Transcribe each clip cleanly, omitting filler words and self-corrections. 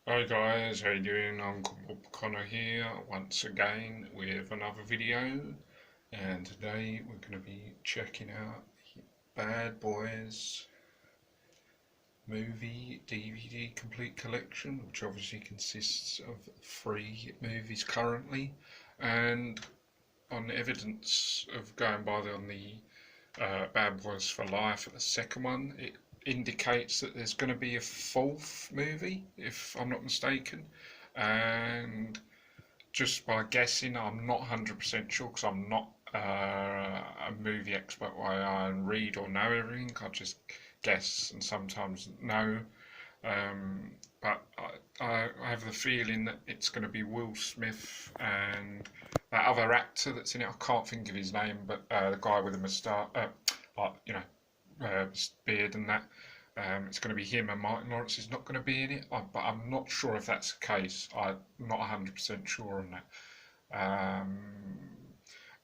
Hi guys, how you doing? Uncle Bob Connor here once again with another video, and today we're going to be checking out the Bad Boys movie DVD complete collection, which obviously consists of 3 movies currently, and on evidence of going by on the Bad Boys for Life, the second one, it indicates that there's going to be a 4th movie, if I'm not mistaken. And just by guessing, I'm not 100% sure because I'm not a movie expert where I read or know everything. I just guess and sometimes know. But I have the feeling that it's going to be Will Smith and that other actor that's in it. I can't think of his name, but the guy with the moustache, like beard and that. It's going to be him, and Martin Lawrence is not going to be in it. But I'm not sure if that's the case. I'm not 100% sure on that.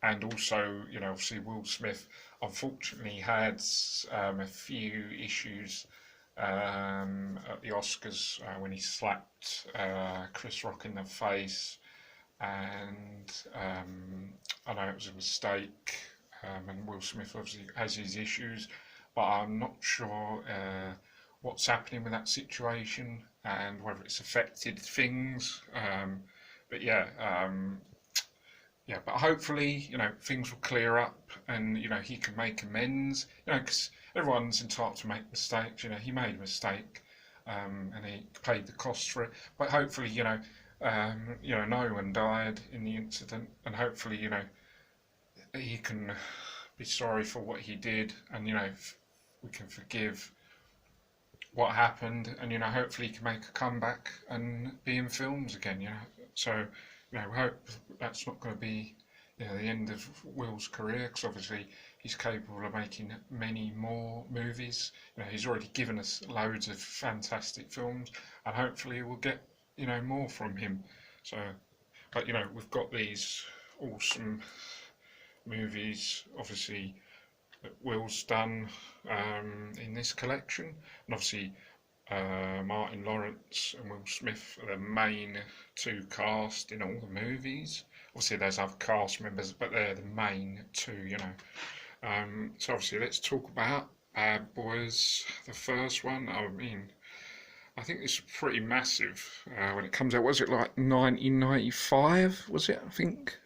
And also, obviously Will Smith unfortunately had a few issues at the Oscars when he slapped Chris Rock in the face, and I know it was a mistake, and Will Smith obviously has his issues, but I'm not sure what's happening with that situation and whether it's affected things. But yeah, but hopefully, things will clear up and, he can make amends, because everyone's entitled to make mistakes. He made a mistake, and he paid the cost for it. But hopefully, no one died in the incident, and hopefully, he can be sorry for what he did, and, we can forgive what happened, and, hopefully he can make a comeback and be in films again, So, we hope that's not going to be, the end of Will's career, because obviously he's capable of making many more movies. He's already given us loads of fantastic films, and hopefully we'll get, more from him. So, but we've got these awesome movies, obviously, that Will's done in this collection, and obviously Martin Lawrence and Will Smith are the main 2 cast in all the movies. Obviously, there's other cast members, but they're the main 2. So obviously, let's talk about Bad Boys, the first one. I mean, I think this is pretty massive when it comes out. Was it like 1995? Was it? I think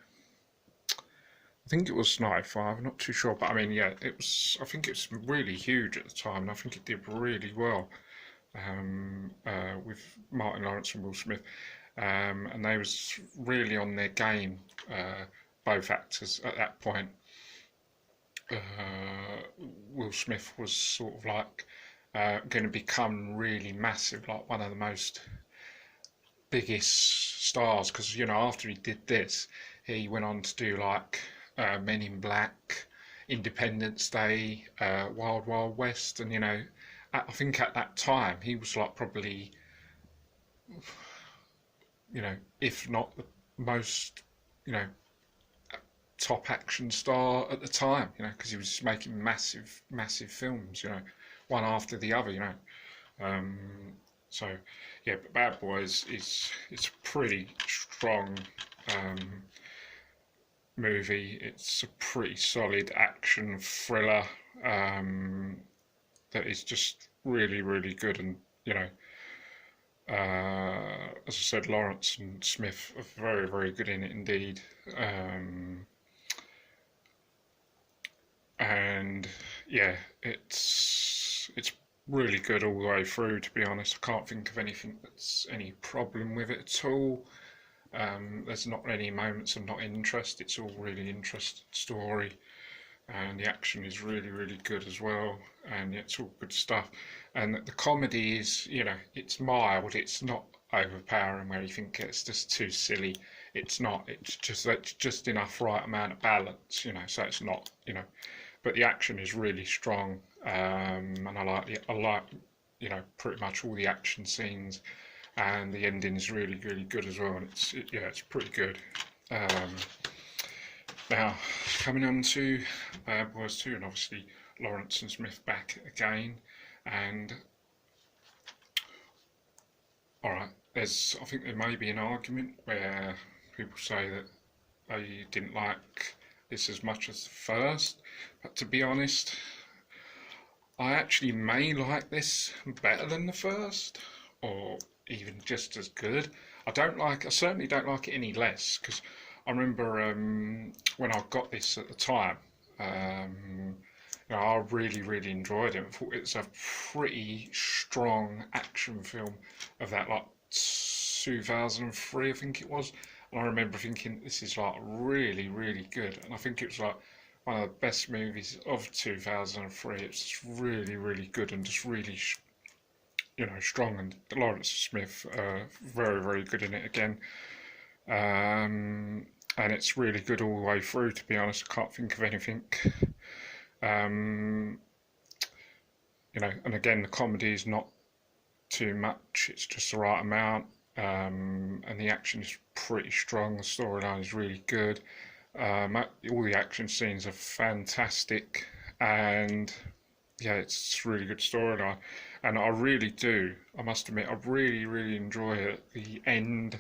it was 95. I'm not too sure, but I mean, yeah, it was. I think it was really huge at the time, and I think it did really well with Martin Lawrence and Will Smith, and they was really on their game, both actors at that point. Will Smith was sort of like going to become really massive, like one of the most biggest stars, because after he did this, he went on to do like Men in Black, Independence Day, Wild Wild West, and I think at that time he was like probably, if not the most, top action star at the time, because he was making massive, massive films, one after the other, Um, so yeah, but Bad Boys is it's a pretty strong movie. It's a pretty solid action thriller that is just really, really good, and as I said, Lawrence and Smith are very, very good in it indeed. And yeah, it's really good all the way through. To be honest, I can't think of anything that's any problem with it at all. There's not any moments of not interest. It's all really interesting story, and the action is really, really good as well, and it's all good stuff. And the comedy is, it's mild. It's not overpowering where you think it's just too silly. It's not. It's just enough right amount of balance, So it's not, But the action is really strong, and I like, pretty much all the action scenes, and the ending is really, really good as well. And it's pretty good. Now, coming on to Bad Boys 2, and obviously Lawrence and Smith back again, and alright, I think there may be an argument where people say that they didn't like this as much as the first, but to be honest, I actually may like this better than the first, or even just as good. I certainly don't like it any less, because I remember when I got this at the time, I really, really enjoyed it. I thought it's a pretty strong action film of that, like 2003, I think it was. And I remember thinking, this is like really, really good. And I think it was like one of the best movies of 2003. It's just really, really good and just really, strong. And Lawrence Smith, very, very good in it again. And it's really good all the way through, to be honest. I can't think of anything. And again, the comedy is not too much, it's just the right amount. And the action is pretty strong, the storyline is really good. All the action scenes are fantastic, and yeah, it's a really good storyline. And I must admit, I really, really enjoy it. The end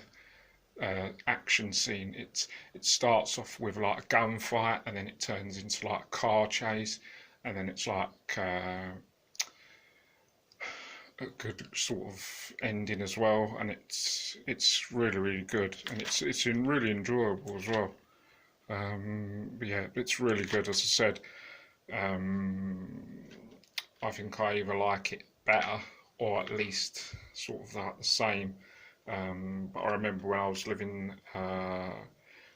action scene. It starts off with like a gunfight, and then it turns into like a car chase, and then it's like a good sort of ending as well. And it's really, really good, and it's really enjoyable as well. But yeah, it's really good. As I said, I think I either like it better or at least sort of like the same. But I remember when I was living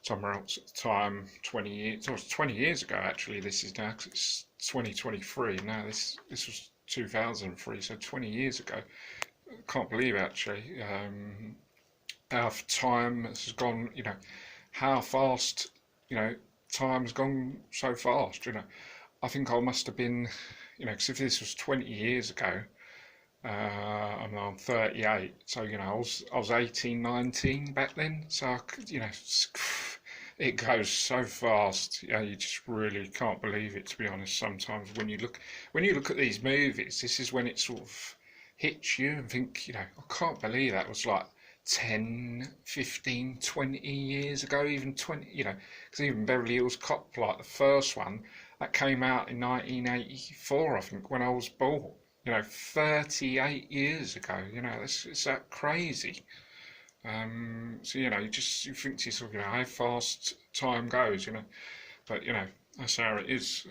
somewhere else at the time, 20 years, it was 20 years ago actually, this is now, 'cause it's 2023 now, this was 2003, so 20 years ago. I can't believe actually how time has gone, how fast, time's gone so fast, I think I must have been, because if this was 20 years ago, I'm 38, so I was 18, 19 back then. So I could, it goes so fast. You just really can't believe it, to be honest. Sometimes when you look at these movies, this is when it sort of hits you and think, I can't believe that was like 10, 15, 20 years ago, even 20, because even Beverly Hills Cop, like the first one, that came out in 1984, I think, when I was born. 38 years ago. It's that crazy. So you think to yourself, how fast time goes. But that's how it is.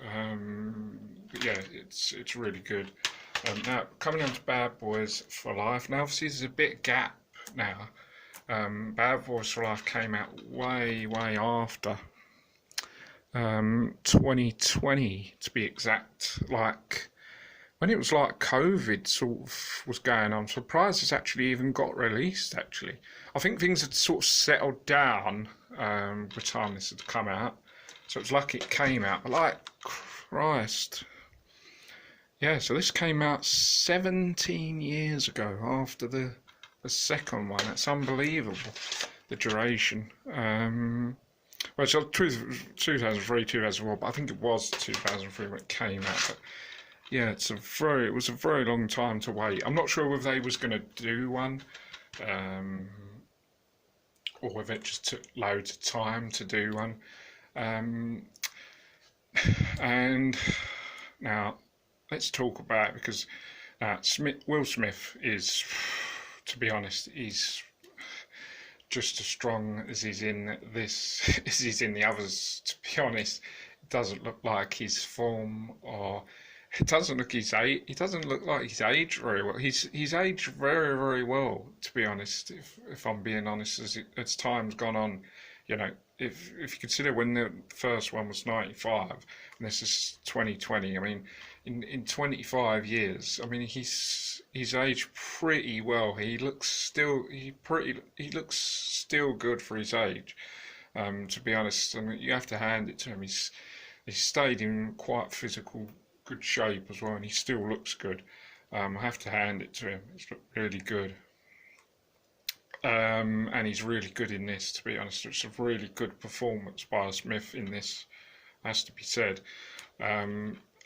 But yeah, it's really good. Now coming on to Bad Boys for Life. Now obviously there's a bit gap now. Bad Boys for Life came out way after 2020 to be exact. Like when it was like COVID sort of was going on. I'm surprised it's actually even got released, actually. I think things had sort of settled down by the time this had come out. So it was lucky it came out. But like, Christ. Yeah, so this came out 17 years ago after the second one. That's unbelievable, the duration. Well, so 2003, 2004, but I think it was 2003 when it came out. But yeah, it was a very long time to wait. I'm not sure whether they was going to do one, or whether it just took loads of time to do one. And now let's talk about it, because Will Smith is, to be honest, he's just as strong as he's in this as he's in the others. To be honest, it doesn't look like his form, or it doesn't look his age. He doesn't look like he's aged very well. He's aged very, very well, to be honest. If I'm being honest, as time's gone on, if you consider when the first one was 95 and this is 2020, I mean, in 25 years, I mean, he's aged pretty well. He looks still good for his age. To be honest, I mean, you have to hand it to him. He's stayed in quite physical good shape as well, and he still looks good. I have to hand it to him. It's really good. And he's really good in this, to be honest. It's a really good performance by Smith in this, has to be said.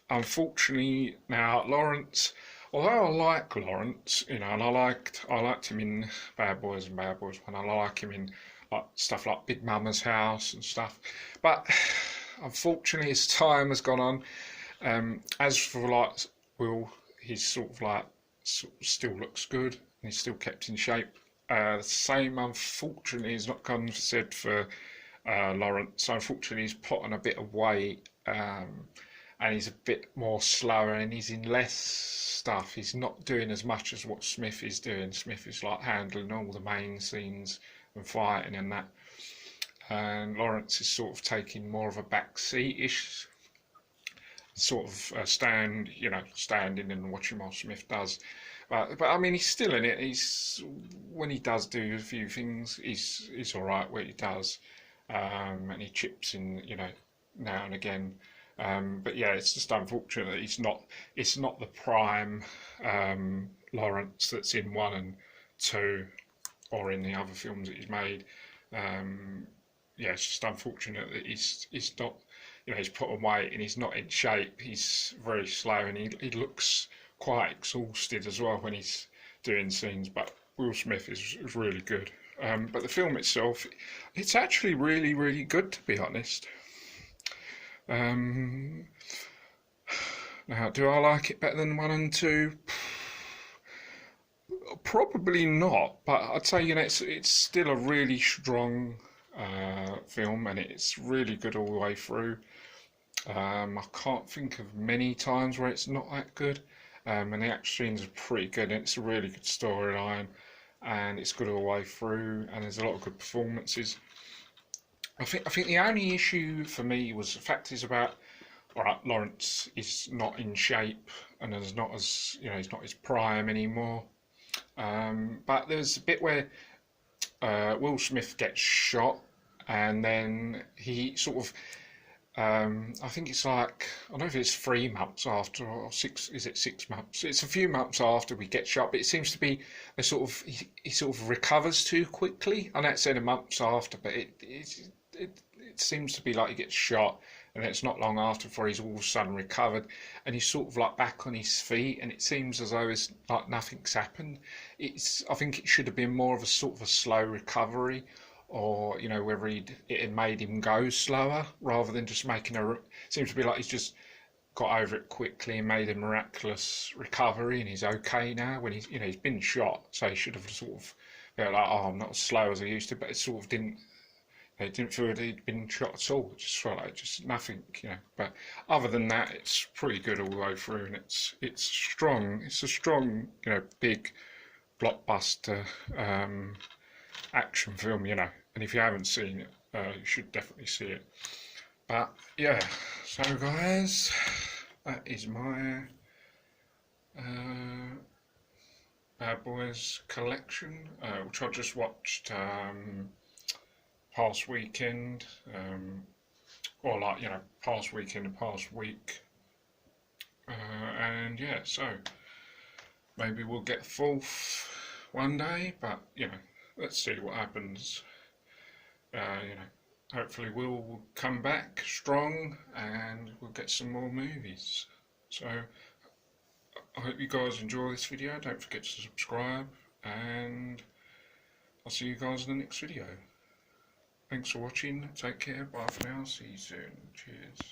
Unfortunately, now Lawrence, although I like Lawrence, you know, and I liked him in Bad Boys and Bad Boys One. I like him in like stuff like Big Mama's House and stuff. But unfortunately, as time has gone on, as for like Will, he's sort of like still looks good and he's still kept in shape. The same, unfortunately, is not gone said for Lawrence. Unfortunately, he's put on a bit of weight. And he's a bit more slower and he's in less stuff. He's not doing as much as what Smith is doing. Smith is like handling all the main scenes and fighting and that. And Lawrence is sort of taking more of a back seat-ish sort of standing and watching what Smith does. But I mean, he's still in it. When he does do a few things, he's all right where he does, and he chips in, now and again. But yeah, it's just unfortunate that it's not the prime Lawrence that's in 1 and 2 or in the other films that he's made. Yeah, it's just unfortunate that he's not, he's put on weight and he's not in shape. He's very slow and he looks quite exhausted as well when he's doing scenes. But Will Smith is really good. But the film itself, it's actually really, really good, to be honest. Now, do I like it better than 1 and 2? Probably not, but I'd say it's still a really strong film, and it's really good all the way through. I can't think of many times where it's not that good, and the action scenes are pretty good. And it's a really good storyline, and it's good all the way through, and there's a lot of good performances. I think the only issue for me was the fact is about, all right, Lawrence is not in shape and is not as, he's not his prime anymore. But there's a bit where Will Smith gets shot and then he sort of, I think it's like, I don't know if it's 3 months after or 6, is it 6 months? It's a few months after we get shot, but it seems to be a sort of, he sort of recovers too quickly. I know it said a month after, but it seems to be like he gets shot and it's not long after before he's all of a sudden recovered and he's sort of like back on his feet and it seems as though it's like nothing's happened. I think it should have been more of a sort of a slow recovery, or whether it had made him go slower rather than just making it seems to be like he's just got over it quickly and made a miraculous recovery and he's okay now when he's been shot, so he should have sort of like, oh, I'm not as slow as I used to, but it sort of didn't feel that he'd been shot at all. It just felt like just nothing, But other than that, it's pretty good all the way through, and it's strong. It's a strong, big blockbuster action film, And if you haven't seen it, you should definitely see it. But yeah, so guys, that is my Bad Boys collection, which I just watched past weekend, or like past weekend and past week, and yeah, so maybe we'll get 4th one day, but let's see what happens. Hopefully we'll come back strong and we'll get some more movies. So I hope you guys enjoy this video. Don't forget to subscribe, and I'll see you guys in the next video. Thanks for watching. Take care. Bye for now. See you soon. Cheers.